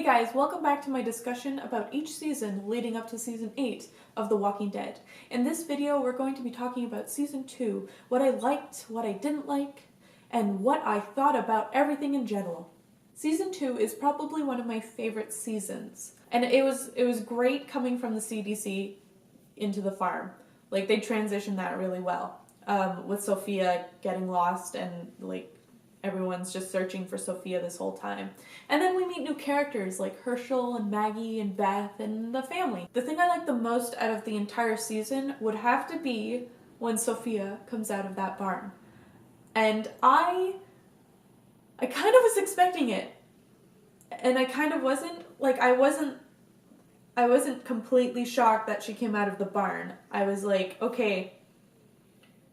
guys, welcome back to my discussion about each season leading up to season 8 of The Walking Dead. In this video, we're going to be talking about season 2, what I liked, what I didn't like, and what I thought about everything in general. Season 2 is probably one of my favorite seasons, and it was great coming from the CDC into the farm. Like, they transitioned that really well, with Sophia getting lost and everyone's just searching for Sophia this whole time. And then we meet new characters like Herschel and Maggie and Beth and the family. The thing I like the most out of the entire season would have to be when Sophia comes out of that barn. And I kind of was expecting it. And I kind of wasn't. I wasn't completely shocked that she came out of the barn. I was like, okay,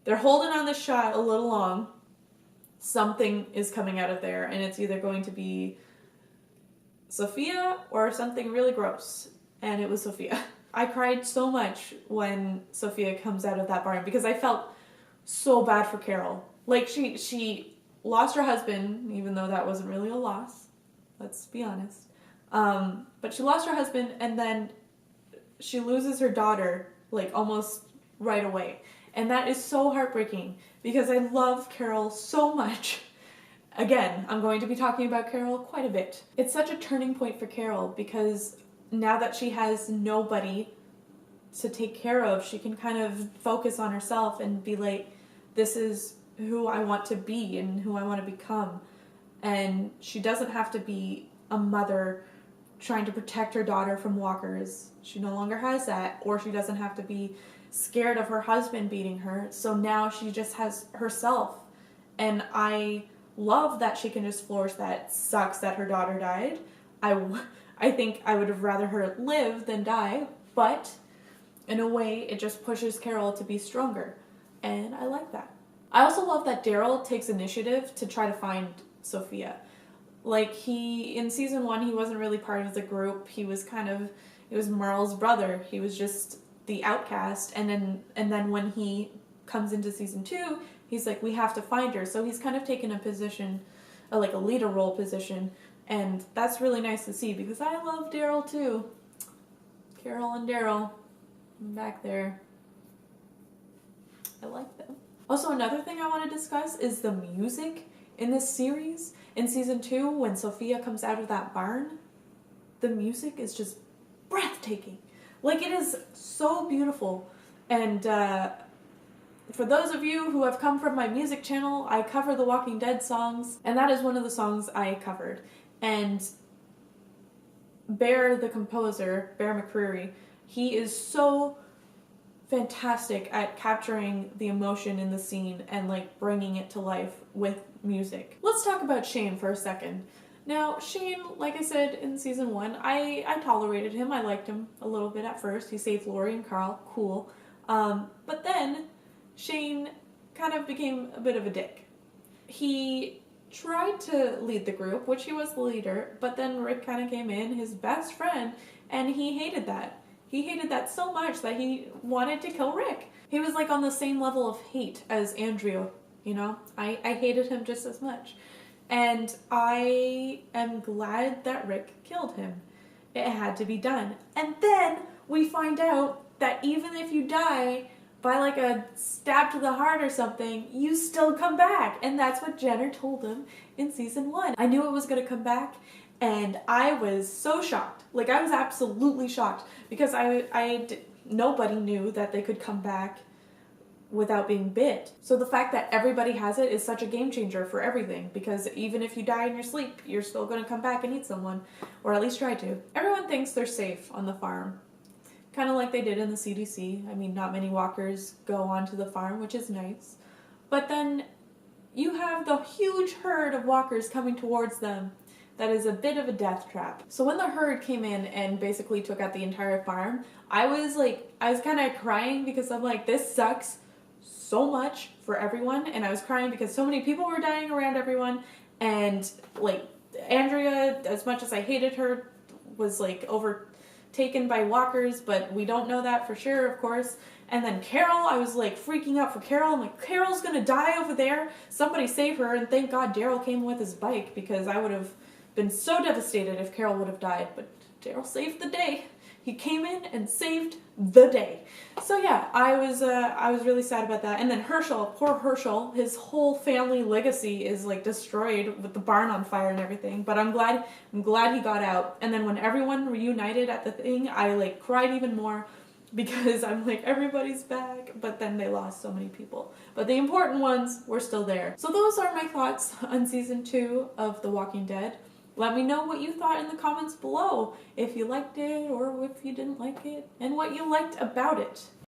they're holding on this shot a little long. Something is coming out of there, and it's either going to be Sophia or something really gross. And it was Sophia. I cried so much when Sophia comes out of that barn because I felt so bad for Carol. Like, she lost her husband, even though that wasn't really a loss. Let's be honest. But she lost her husband, and then she loses her daughter, almost right away. And that is so heartbreaking because I love Carol so much. Again, I'm going to be talking about Carol quite a bit. It's such a turning point for Carol because now that she has nobody to take care of, she can kind of focus on herself and be like, this is who I want to be and who I want to become. And she doesn't have to be a mother trying to protect her daughter from walkers. She no longer has that, or she doesn't have to be scared of her husband beating her, so now she just has herself. And I love that she can just flourish. That sucks that her daughter died. I think I would have rather her live than die, but in a way it just pushes Carol to be stronger, and I like that. I also love that Daryl takes initiative to try to find Sophia. In season 1, he wasn't really part of the group. He was Merle's brother. He was just the outcast, and then when he comes into season 2, he's like, we have to find her. So he's kind of taken a position, a leader role position, and that's really nice to see because I love Daryl too. Carol and Daryl back there, I like them. Also, another thing I want to discuss is the music in this series. In season 2, when Sophia comes out of that barn, the music is just breathtaking. It is so beautiful. And for those of you who have come from my music channel, I cover the Walking Dead songs, and that is one of the songs I covered. And Bear, the composer, Bear McCreary, he is so fantastic at capturing the emotion in the scene and bringing it to life with music. Let's talk about Shane for a second. Now, Shane, like I said in season 1, I tolerated him. I liked him a little bit at first. He saved Lori and Carl. Cool. But then Shane kind of became a bit of a dick. He tried to lead the group, which he was the leader, but then Rick kind of came in, his best friend, and he hated that. He hated that so much that he wanted to kill Rick. He was on the same level of hate as Andrea, you know? I hated him just as much. And I am glad that Rick killed him. It had to be done. And then we find out that even if you die by a stab to the heart or something, you still come back. And that's what Jenner told him in season 1. I knew it was going to come back, and I was so shocked. I was absolutely shocked because nobody knew that they could come back without being bit. So the fact that everybody has it is such a game changer for everything, because even if you die in your sleep, you're still going to come back and eat someone, or at least try to. Everyone thinks they're safe on the farm, kind of like they did in the CDC. I mean, not many walkers go onto the farm, which is nice, but then you have the huge herd of walkers coming towards them. That is a bit of a death trap. So when the herd came in and basically took out the entire farm, I was kind of crying because I'm like, this sucks so much for everyone. And I was crying because so many people were dying around everyone. And Andrea, as much as I hated her, was overtaken by walkers, but we don't know that for sure, of course. And then Carol, I was freaking out for Carol. I'm like, Carol's gonna die over there. Somebody save her. And thank God Daryl came with his bike, because I would have been so devastated if Carol would have died, but Daryl saved the day. He came in and saved the day. So yeah, I was really sad about that. And then Herschel, poor Herschel, his whole family legacy is like destroyed with the barn on fire and everything. But I'm glad he got out. And then when everyone reunited at the thing, I like cried even more because I'm like, everybody's back. But then they lost so many people. But the important ones were still there. So those are my thoughts on season 2 of The Walking Dead. Let me know what you thought in the comments below, if you liked it or if you didn't like it, and what you liked about it.